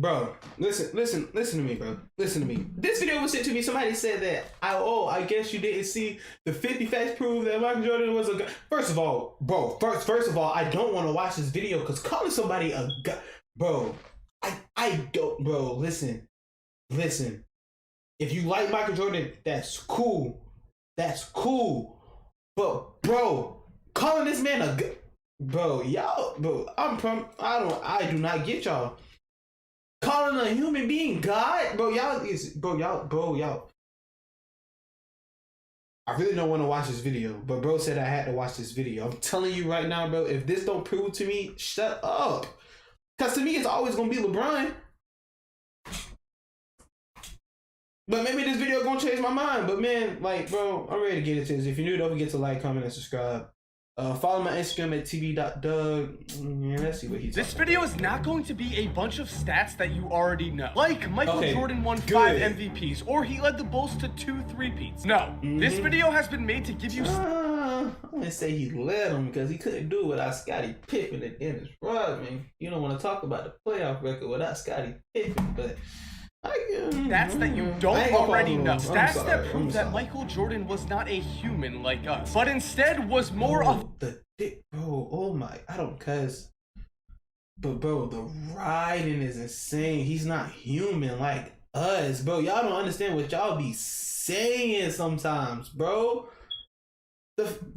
Bro, listen to me, bro. Listen to me. This video was sent to me. Somebody said that, I guess you didn't see the 50 facts prove that Michael Jordan was a guy. First of all, bro, first of all, I don't want to watch this video because calling somebody a guy, bro, I don't, bro, listen. If you like Michael Jordan, that's cool. But, bro, calling this man a guy, bro, y'all, bro, I do not get y'all. Calling a human being God? Bro, y'all. I really don't want to watch this video, but bro said I had to watch this video. I'm telling you right now, bro, if this don't prove to me, shut up. Because to me, it's always going to be LeBron. But maybe this video going to change my mind. But man, like, bro, I'm ready to get into this. If you're new, don't forget to like, comment, and subscribe. Follow my Instagram at tv.doug. Yeah, let's see what he's This video is not going to be a bunch of stats that you already know. Like Michael Jordan won 5 MVPs, or he led the Bulls to 2 3-peats. No, this video has been made to give you... I wouldn't say he led them because he couldn't do it without Scottie Pippen and Dennis Rodman. You don't want to talk about the playoff record without Scottie Pippen, but... Stats that you don't already know. Stats that prove that Michael Jordan was not a human like us, but instead was more of the dick, bro. Oh my, I don't cuss. But bro, the riding is insane. He's not human like us, bro. Y'all don't understand what y'all be saying sometimes, bro.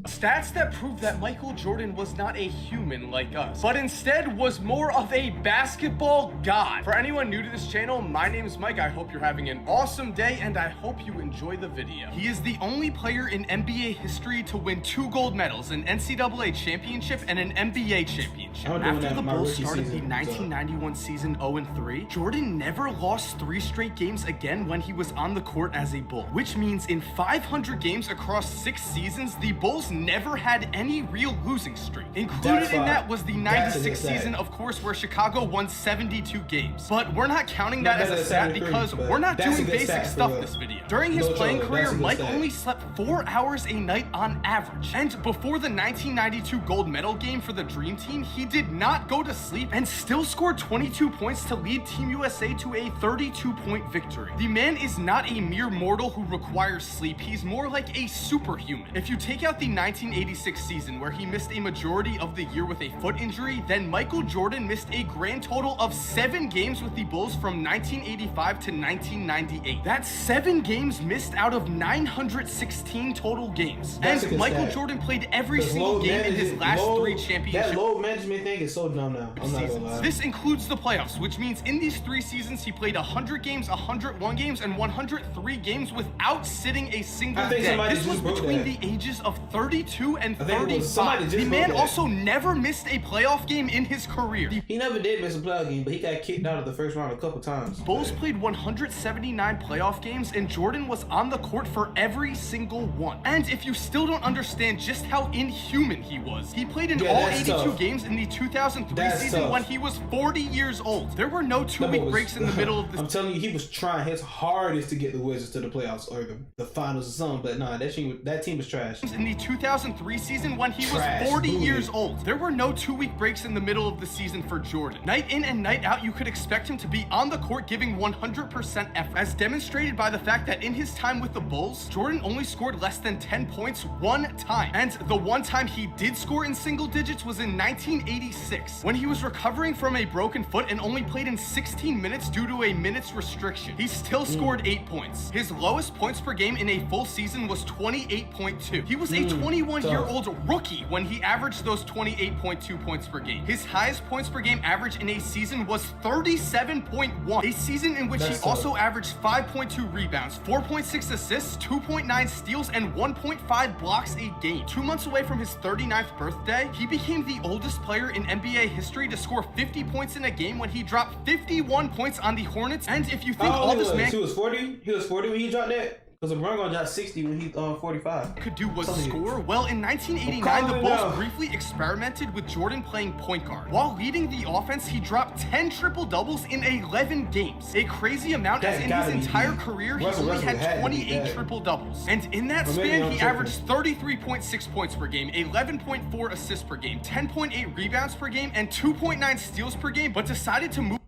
Stats that prove that Michael Jordan was not a human like us, but instead was more of a basketball god. For anyone new to this channel, my name is Mike. I hope you're having an awesome day, and I hope you enjoy the video. He is the only player in NBA history to win 2 gold medals, an NCAA championship and an NBA championship. After the Bulls started the 1991 season 0-3, Jordan never lost 3 straight games again when he was on the court as a Bull, which means in 500 games across 6 seasons, the Bulls never had any real losing streak. Included in that was the 96 season, of course, where Chicago won 72 games. But we're not counting that as a stat because we're not doing basic stuff this video. During his playing career, Mike only slept 4 hours a night on average. And before the 1992 gold medal game for the Dream Team, he did not go to sleep and still scored 22 points to lead Team USA to a 32-point victory. The man is not a mere mortal who requires sleep. He's more like a superhuman. If you take out the 1986 season where he missed a majority of the year with a foot injury, then Michael Jordan missed a grand total of 7 games with the Bulls from 1985 to 1998. That's 7 games missed out of 916 total games. And Michael Jordan played every single game in his last 3 championships. That load management thing is so dumb now. I'm not gonna lie. This includes the playoffs, which means in these 3 seasons he played 100 games, 101 games, and 103 games without sitting a single day. This was between the ages of 32 and 35. The man also never missed a playoff game in his career. He never did miss a playoff game, but he got kicked out of the first round a couple times. Bulls played 179 playoff games, and Jordan was on the court for every single one. And if you still don't understand just how inhuman he was, he played in all 82 games in the 2003 season when he was 40 years old. There were no 2-week breaks in the middle of the... I'm telling you, he was trying his hardest to get the Wizards to the playoffs or the finals or something, but nah, that team was trash. In the 2003 season when he was 40 years old. There were no 2-week breaks in the middle of the season for Jordan. Night in and night out, you could expect him to be on the court giving 100% effort, as demonstrated by the fact that in his time with the Bulls, Jordan only scored less than 10 points 1 time. And the one time he did score in single digits was in 1986, when he was recovering from a broken foot and only played in 16 minutes due to a minutes restriction. He still scored 8 points. His lowest points per game in a full season was 28.2. He was a 21-year-old rookie when he averaged those 28.2 points per game. His highest points per game average in a season was 37.1, a season in which he also averaged 5.2 rebounds, 4.6 assists, 2.9 steals, and 1.5 blocks a game. 2 months away from his 39th birthday, he became the oldest player in NBA history to score 50 points in a game when he dropped 51 points on the Hornets. And if you think all this man... He was 40 when he dropped that? Because LeBron gonna drop 60 when he's 45. Could do was score. Well, in 1989, the Bulls briefly experimented with Jordan playing point guard. While leading the offense, he dropped 10 triple-doubles in 11 games. A crazy amount, as in his entire career, he only had 28 triple-doubles. And in that span, he averaged 33.6 points per game, 11.4 assists per game, 10.8 rebounds per game, and 2.9 steals per game, but decided to move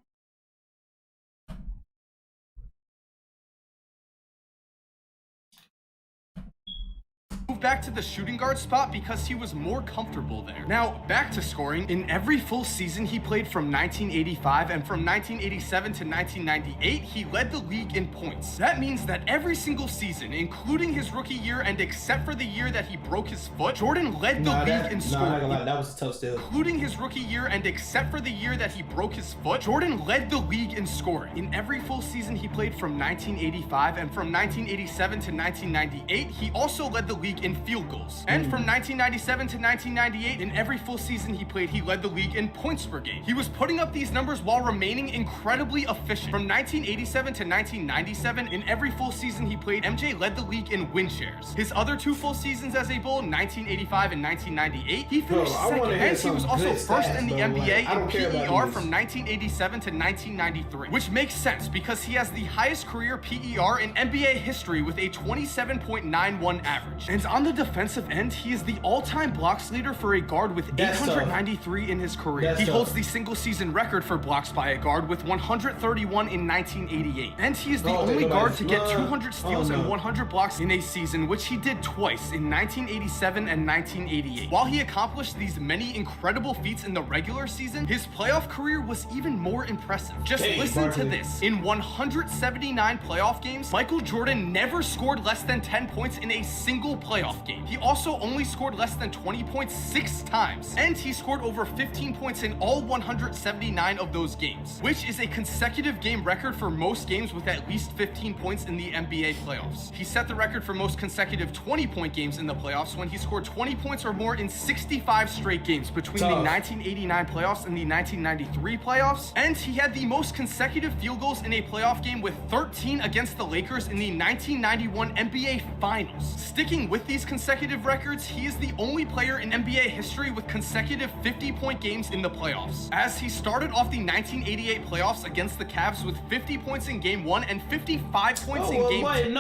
back to the shooting guard spot because he was more comfortable there. Now, back to scoring. In every full season he played from 1985 and from 1987 to 1998, he led the league in points. That means that every single season, including his rookie year and except for the year that he broke his foot, Jordan led the league in scoring. That was tough still. Including his rookie year and except for the year that he broke his foot, Jordan led the league in scoring. In every full season he played from 1985 and from 1987 to 1998, he also led the league in field goals. And from 1997 to 1998, in every full season he played, he led the league in points per game. He was putting up these numbers while remaining incredibly efficient. From 1987 to 1997, in every full season he played, MJ led the league in win shares. His other two full seasons as a Bull, 1985 and 1998, he finished second, and he was also first in the NBA in PER from 1987 to 1993, which makes sense because he has the highest career PER in NBA history with a 27.91 average. And on the defensive end, he is the all-time blocks leader for a guard with 893 in his career. He holds the single season record for blocks by a guard with 131 in 1988. And he is the only guard to get 200 steals and 100 blocks in a season, which he did twice in 1987 and 1988. While he accomplished these many incredible feats in the regular season, his playoff career was even more impressive. Just listen to this. In 179 playoff games, Michael Jordan never scored less than 10 points in a single playoff game. He also only scored less than 20 points 6 times, and he scored over 15 points in all 179 of those games, which is a consecutive game record for most games with at least 15 points in the NBA playoffs. He set the record for most consecutive 20-point games in the playoffs when he scored 20 points or more in 65 straight games between the 1989 playoffs and the 1993 playoffs, and he had the most consecutive field goals in a playoff game with 13 against the Lakers in the 1991 NBA Finals. Sticking with these consecutive records, he is the only player in NBA history with consecutive 50-point games in the playoffs, as he started off the 1988 playoffs against the Cavs with 50 points in Game 1 and 55 points in Game 2.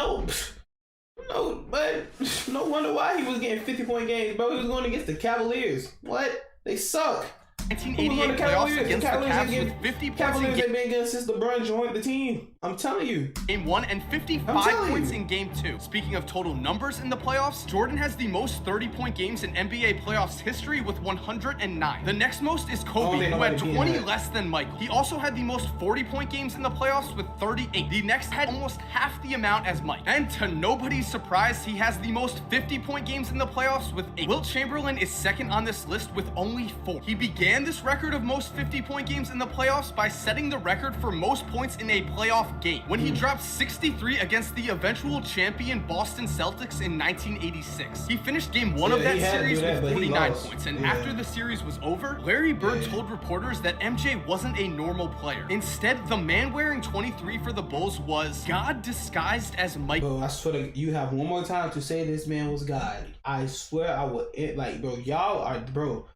No wonder why he was getting 50-point games, bro. He was going against the Cavaliers. What? They suck. 1988 playoffs against the Cavs with 50 points in Game 1 been good since LeBron joined the team. I'm telling you. Game 1 and 55 points in Game 2. Speaking of total numbers in the playoffs, Jordan has the most 30-point games in NBA playoffs history with 109. The next most is Kobe, who had 20 less than Michael. He also had the most 40-point games in the playoffs with 38. The next had almost half the amount as Mike. And to nobody's surprise, he has the most 50-point games in the playoffs with 8. Wilt Chamberlain is second on this list with only 4. He began this record of most 50-point games in the playoffs by setting the record for most points in a playoff game when he dropped 63 against the eventual champion Boston Celtics in 1986. He finished game 1 of that series with 49 points, and after the series was over, Larry Bird told reporters that MJ wasn't a normal player. Instead, the man wearing 23 for the Bulls was God disguised as Mike. Bro, I swear to you have one more time to say this man was God. I swear I would, bro, y'all are, bro,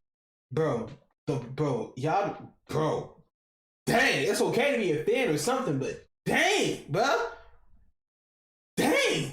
dang, it's okay to be a fan or something, but dang, bro, dang.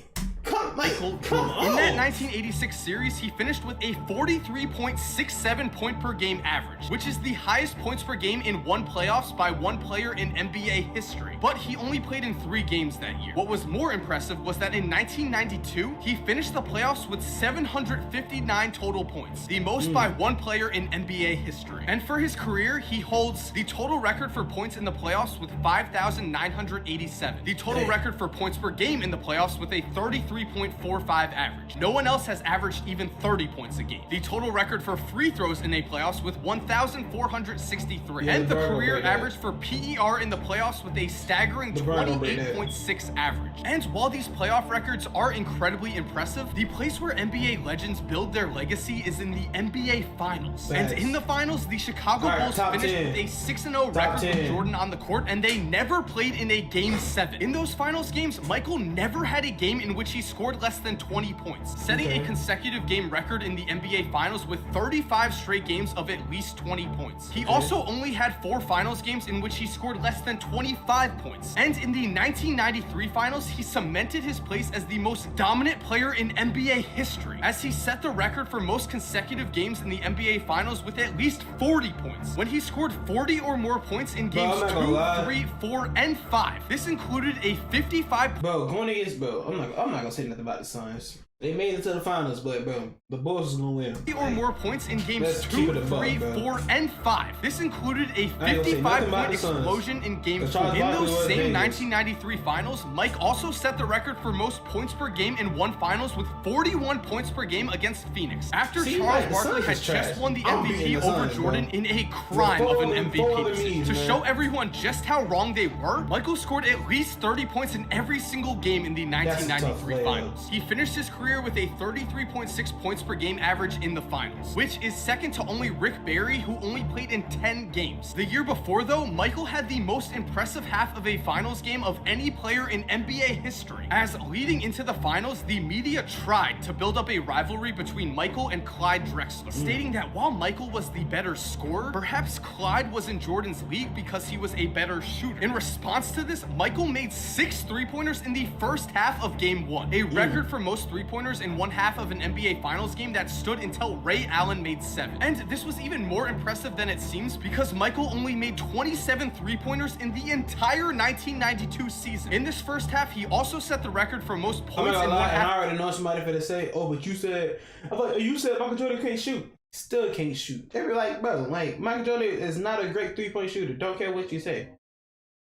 Come on. In that 1986 series, he finished with a 43.67 point per game average, which is the highest points per game in one playoffs by one player in NBA history. But he only played in 3 games that year. What was more impressive was that in 1992, he finished the playoffs with 759 total points, the most by one player in NBA history. And for his career, he holds the total record for points in the playoffs with 5,987, the total record for points per game in the playoffs with a 33.45 average. No one else has averaged even 30 points a game. The total record for free throws in a playoffs with 1,463. And the career average for PER in the playoffs with a staggering 28.6 average. And while these playoff records are incredibly impressive, the place where NBA legends build their legacy is in the NBA Finals. And in the Finals, the Chicago Bulls finished with a 6-0 record with Jordan on the court, and they never played in a Game 7. In those Finals games, Michael never had a game in which he scored less than 20 points, setting a consecutive game record in the NBA Finals with 35 straight games of at least 20 points. He also only had 4 Finals games in which he scored less than 25 points. And in the 1993 Finals, he cemented his place as the most dominant player in NBA history, as he set the record for most consecutive games in the NBA Finals with at least 40 points, when he scored 40 or more points in games 2, 3, 4, and 5. This included a 55... Bro, going against, I'm not gonna say nothing about the Suns. They made it to the finals, but bro, the Bulls is gonna win. Or more points in games Let's 2, keep it a 3, buck, 4, and 5. This included a 55-point explosion in game 4. In those same 1993 finals, Mike also set the record for most points per game in one finals with 41 points per game against Phoenix. After Charles Barkley had just won the MVP over Jordan in a crime of an MVP decision. To show everyone just how wrong they were, Michael scored at least 30 points in every single game in the 1993 finals. He finished his career with a 33.6 points per game average in the finals, which is second to only Rick Barry, who only played in 10 games. The year before, though, Michael had the most impressive half of a finals game of any player in NBA history, as leading into the finals, the media tried to build up a rivalry between Michael and Clyde Drexler, stating that while Michael was the better scorer, perhaps Clyde was in Jordan's league because he was a better shooter. In response to this, Michael made 6 three-pointers in the first half of game 1, a record for most three-pointers in one half of an NBA Finals game that stood until Ray Allen made 7. And this was even more impressive than it seems because Michael only made 27 three-pointers in the entire 1992 season. In this first half, he also set the record for most points in one half. And I already know somebody for to say, "Oh, but you said Michael Jordan can't shoot." Still can't shoot. They were like, bro, like Michael Jordan is not a great 3-point shooter. Don't care what you say.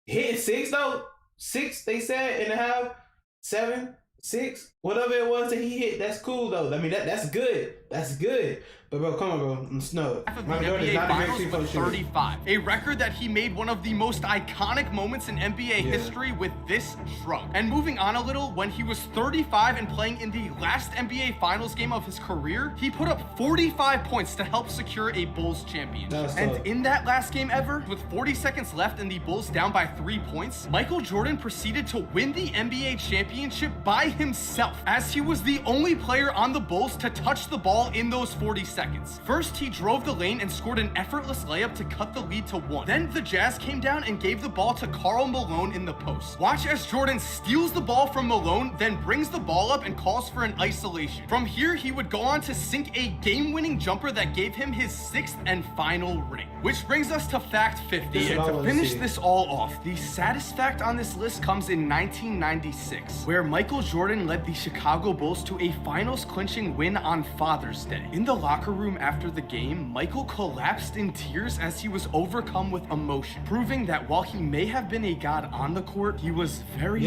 Hitting 6 though, 6 they said in a half, 7. 6, whatever it was that he hit, that's cool though. I mean, that's good. That's good. But bro, come on, bro. No. Michael Jordan is not a great 3-point shooter. 35, a record that he made one of the most iconic moments in NBA history with this shrug. And moving on a little, when he was 35 and playing in the last NBA Finals game of his career, he put up 45 points to help secure a Bulls championship. And in that last game ever, with 40 seconds left and the Bulls down by 3 points, Michael Jordan proceeded to win the NBA championship by himself, as he was the only player on the Bulls to touch the ball in those 40 seconds. First, he drove the lane and scored an effortless layup to cut the lead to 1. Then the Jazz came down and gave the ball to Karl Malone in the post. Watch as Jordan steals the ball from Malone, then brings the ball up and calls for an isolation. From here, he would go on to sink a game-winning jumper that gave him his 6th and final ring. Which brings us to fact 50, and to finish this all off, the saddest fact on this list comes in 1996, where Michael Jordan led the Chicago Bulls to a finals-clinching win on Father's Day. In the locker room after the game, Michael collapsed in tears as he was overcome with emotion, proving that while he may have been a god on the court, he was very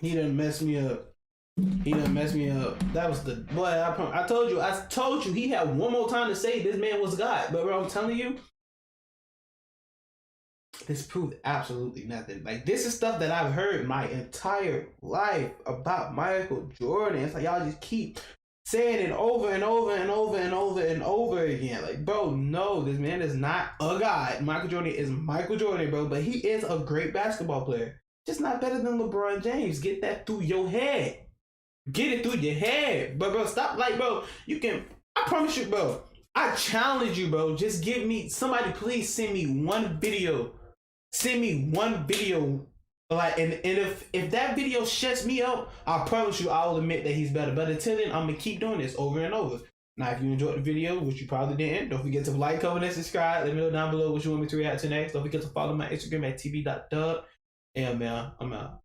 he done messed me up. He done messed me up. That was the boy. I told you he had one more time to say this man was God. But bro, I'm telling you, this proved absolutely nothing. Like, this is stuff that I've heard my entire life about Michael Jordan. It's like y'all just keep saying it over and over and over and over and over again. Like, bro, no, this man is not a god. Michael Jordan is Michael Jordan, bro, but he is a great basketball player. Just not better than LeBron James. Get that through your head. Get it through your head. But bro, stop. Like, bro, you can, I promise you, bro, I challenge you, bro. Just give me, somebody please send me one video. Send me one video. Like, and if that video shuts me up, I promise you I'll admit that he's better. But until then, I'm gonna keep doing this over and over. Now, if you enjoyed the video, which you probably didn't, don't forget to like, comment, and subscribe. Let me know down below what you want me to react to next. Don't forget to follow my Instagram at tb.dub. And man, I'm out.